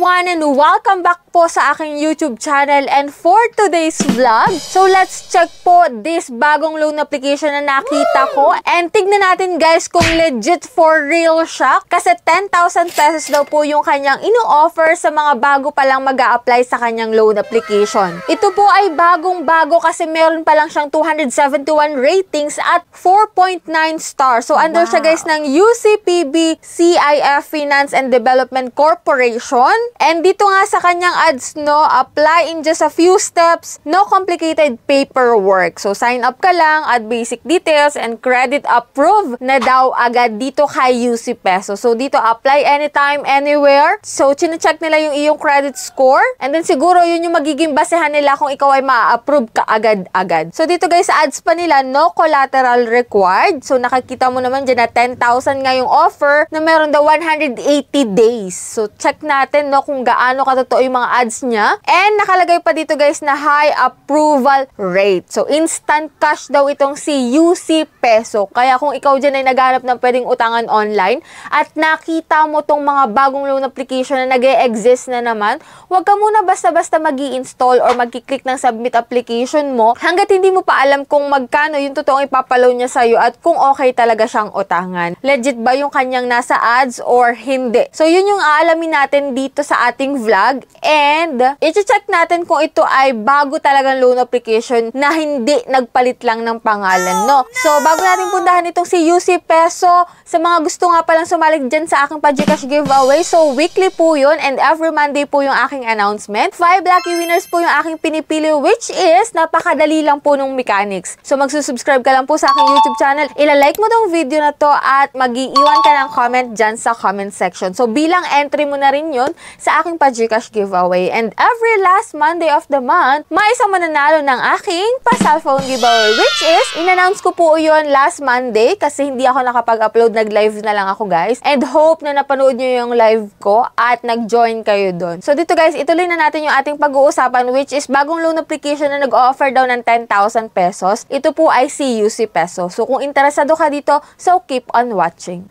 everyone and welcome back po sa aking YouTube channel. And for today's vlog, so let's check po this bagong loan application na nakita ko. And tignan natin guys kung legit for real siya. Kasi 10,000 pesos daw po yung kanyang ino-offer sa mga bago pa lang mag-a-apply sa kanyang loan application. Ito po ay bagong-bago kasi meron pa lang siyang 271 ratings at 4.9 stars. So under siya guys ng UCPB CIF Finance and Development Corporation. And dito nga sa kanyang ads, no, apply in just a few steps, no complicated paperwork. So sign up ka lang, add basic details, and credit approve na daw agad dito kay UC Peso. So dito apply anytime, anywhere. So chine-check nila yung iyong credit score. And then siguro yun yung magiging basehan nila kung ikaw ay ma-approve ka agad-agad. So dito guys, sa ads pa nila, no collateral required. So nakikita mo naman dyan na 10,000 nga yung offer na meron daw 180 days. So check natin no kung gaano katotoo yung mga ads niya. And nakalagay pa dito guys na high approval rate. So instant cash daw itong si UC Peso. Kaya kung ikaw dyan ay naghanap ng pwedeng utangan online at nakita mo tong mga bagong loan application na nag-e-exist na naman, huwag ka muna basta-basta mag-i-install or mag-click ng submit application mo hanggat hindi mo pa alam kung magkano yung totoong ipapaloan niya sa'yo at kung okay talaga siyang utangan. Legit ba yung kanyang nasa ads or hindi? So yun yung aalamin natin dito sa ating vlog. And i-check natin kung ito ay bago talagang loan application na hindi nagpalit lang ng pangalan, no? So bago natin puntahan itong si UC Peso, sa mga gusto nga palang sumalik dyan sa aking Pagcash giveaway, so weekly po yun and every Monday po yung aking announcement. 5 lucky winners po yung aking pinipili, which is napakadali lang po nung mechanics. So magsusubscribe ka lang po sa aking YouTube channel, ilalike mo tong video na to at mag-iiwan ka ng comment dyan sa comment section. So bilang entry mo na rin yun sa aking Pagcash giveaway. And every last Monday of the month, may isang mananalo ng aking pa-cellphone giveaway, which is, in-announce ko po yun last Monday kasi hindi ako nakapag-upload, nag-live na lang ako guys. And hope na napanood nyo yung live ko at nag-join kayo doon. So dito guys, ituloy na natin yung ating pag-uusapan, which is bagong loan application na nag-offer daw ng 10,000 pesos. Ito po ay si UC Peso. So kung interesado ka dito, so keep on watching.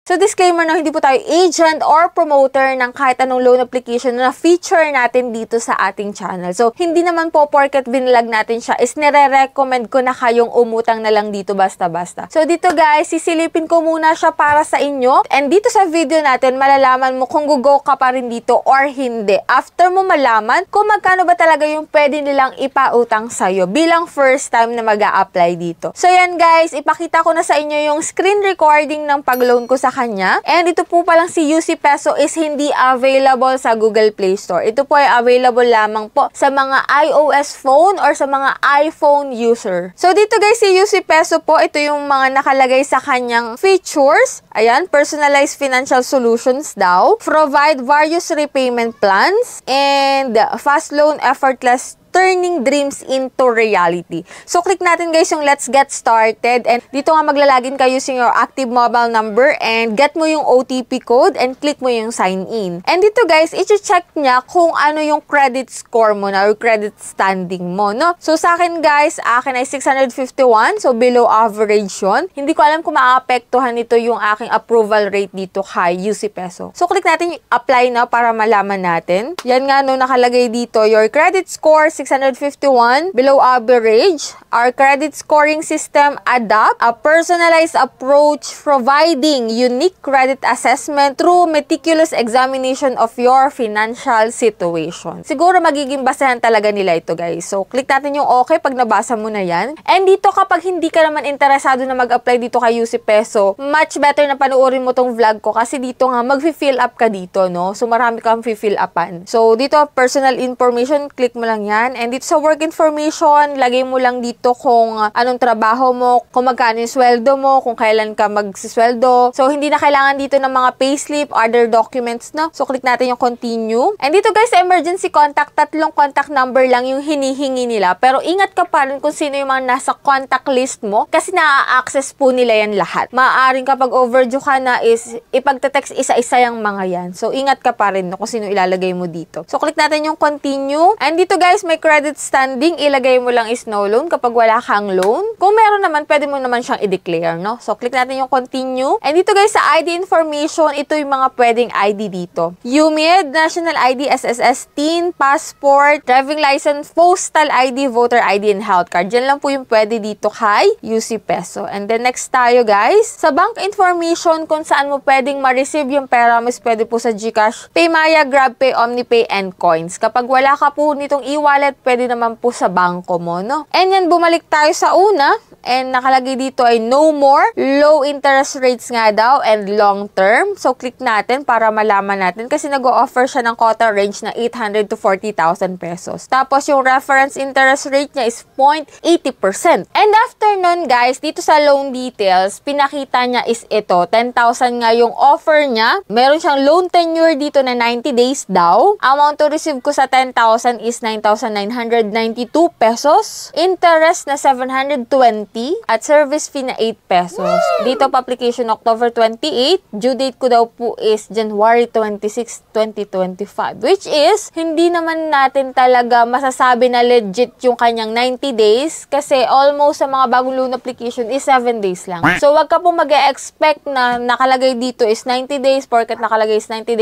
So disclaimer na hindi po tayo agent or promoter ng kahit anong loan application na feature natin dito sa ating channel. So hindi naman po porket binilag natin siya is nire-recommend ko na kayong umutang na lang dito basta-basta. So dito guys, sisilipin ko muna siya para sa inyo. And dito sa video natin, malalaman mo kung go ka pa rin dito or hindi. After mo malaman kung magkano ba talaga yung pwede nilang ipautang sa'yo bilang first time na mag-a-apply dito. So yan guys, ipakita ko na sa inyo yung screen recording ng pag-loan ko sa kanya. And ito po palang si UC Peso is hindi available sa Google Play Store. Ito po ay available lamang po sa mga iOS phone or sa mga iPhone user. So dito guys, si UC Peso po, ito yung mga nakalagay sa kanyang features. Ayan, personalized financial solutions daw. Provide various repayment plans and fast loan, effortless turning dreams into reality. So, click natin guys yung let's get started. And dito nga maglalagin kayo using your active mobile number and get mo yung OTP code and click mo yung sign in. And dito guys, i-check niya kung ano yung credit score mo na or credit standing mo, no? So, sa akin guys, akin ay 651. So, below average yun. Hindi ko alam kung maapektuhan nito yung aking approval rate dito kay UC Peso. So, click natin yung apply na para malaman natin. Yan nga no, nakalagay dito, your credit score 651, below average. Our credit scoring system adopt a personalized approach providing unique credit assessment through meticulous examination of your financial situation. Siguro magiging basehan talaga nila ito guys. So, click natin yung okay pag nabasa mo na yan. And dito kapag hindi ka naman interesado na mag-apply dito kay UC Peso, much better na panoorin mo tong vlog ko kasi dito nga mag-fill up ka dito, no? So, marami kang fill upan. So, dito personal information, click mo lang yan. And dito sa work information, lagay mo lang dito kung anong trabaho mo, kung magkano yung sweldo mo, kung kailan ka magsisweldo. So, hindi na kailangan dito ng mga payslip, other documents, no? So, click natin yung continue. And dito guys, emergency contact, 3 contact number lang yung hinihingi nila. Pero ingat ka pa rin kung sino yung mga nasa contact list mo kasi na-access po nila yan lahat. Maaaring kapag overdue ka na is ipagte-text isa-isa yung mga yan. So, ingat ka pa rin no, kung sino ilalagay mo dito. So, click natin yung continue. And dito guys, may may credit standing, ilagay mo lang is no loan kapag wala kang loan. Kung meron naman, pwede mo naman siyang i-declare, no? So, click natin yung continue. And dito guys, sa ID information, ito yung mga pwedeng ID dito. UMID, National ID, SSS, TIN, Passport, Driving License, Postal ID, Voter ID, and Health Card. Diyan lang po yung pwede dito kay UC Peso. And then next tayo guys, sa bank information kung saan mo pwedeng ma-receive yung pera mo, pwede po sa GCash, PayMaya, GrabPay, OmniPay, and Coins. Kapag wala ka po nitong e-wallet, pwede naman po sa bangko mo, no? And yan, bumalik tayo sa una. And nakalagay dito ay no more, low interest rates nga daw, and long term. So, click natin para malaman natin kasi nag-o-offer siya ng quota range na 800 to 40,000 pesos. Tapos, yung reference interest rate niya is 0.80%. And after nun, guys, dito sa loan details, pinakita niya is ito, 10,000 nga yung offer niya. Meron siyang loan tenure dito na 90 days daw. Amount to receive ko sa 10,000 is 9,992 pesos. Interest na 720 at service fee na 8 pesos. Dito pa application October 28. Due date ko daw po is January 26, 2025. Which is, hindi naman natin talaga masasabi na legit yung kanyang 90 days kasi almost sa mga bagong loan application is 7 days lang. So, wag ka po mag-expect na nakalagay dito is 90 days porket nakalagay is 90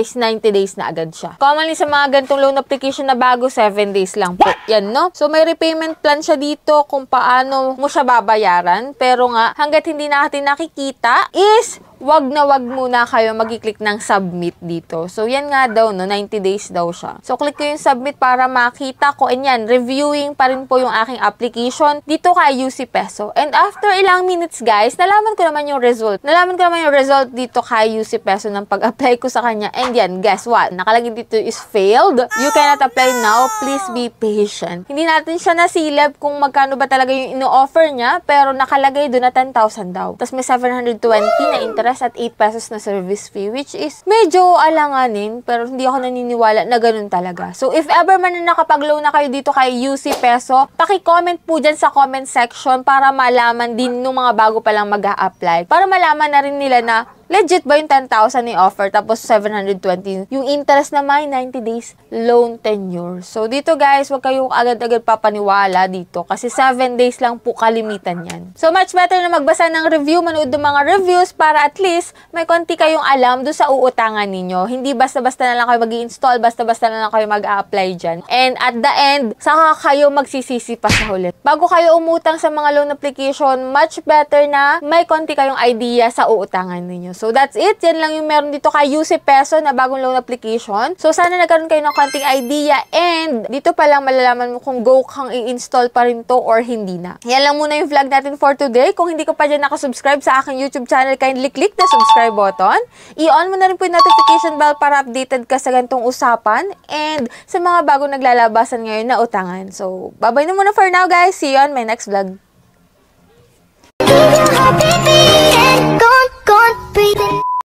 days na agad siya. Commonly sa mga ganitong loan application na bago, 7 days lang po. Yan, no? So, may repayment plan siya dito kung paano mo siya babayaran. Pero nga, hanggat hindi natin nakikita is wag na wag muna kayo mag-click ng submit dito. So, yan nga daw, no? 90 days daw siya. So, click ko yung submit para makita ko. And yan, reviewing pa rin po yung aking application dito kay UC Peso. And after ilang minutes, guys, nalaman ko naman yung result. Nalaman ko naman yung result dito kay UC Peso ng pag-apply ko sa kanya. And yan, guess what? Nakalagay dito is failed. You cannot apply now. Please be patient. Hindi natin siya nasilip kung magkano ba talaga yung ino-offer niya, pero nakalagay doon na 10,000 daw. Tapos may 720 na interest at 8 pesos na service fee, which is medyo alanganin, pero hindi ako naniniwala na ganun talaga. So, if ever man na nakapag-loan na kayo dito kay UC Peso, paki-comment po dyan sa comment section para malaman din nung mga bago pa lang mag-a-apply. Para malaman na rin nila na legit ba yung 10,000 ni offer tapos 720 yung interest na may 90 days loan tenure. So, dito guys, wag kayong agad-agad papaniwala dito kasi 7 days lang po kalimitan yan. So, much better na magbasa ng review, manood ng mga reviews para at least may konti kayong alam doon sa uutangan ninyo. Hindi basta-basta na lang kayo mag-i-install, basta-basta na lang kayo mag-a-apply dyan. And at the end, saka kayo magsisisi pa sa huli. Bago kayo umutang sa mga loan application, much better na may konti kayong idea sa uutangan ninyo. So, that's it. Yan lang yung meron dito kay UC Peso na bagong loan application. So, sana nagkaroon kayo ng konting idea and dito pa lang malalaman mo kung go kang i-install pa rin to or hindi na. Yan lang muna yung vlog natin for today. Kung hindi ka pa dyan nakasubscribe sa aking YouTube channel, kindly click the subscribe button. I-on mo na rin po yung notification bell para updated ka sa ganitong usapan and sa mga bagong naglalabasan ngayon na utangan. So, bye-bye na muna for now guys. See you on my next vlog.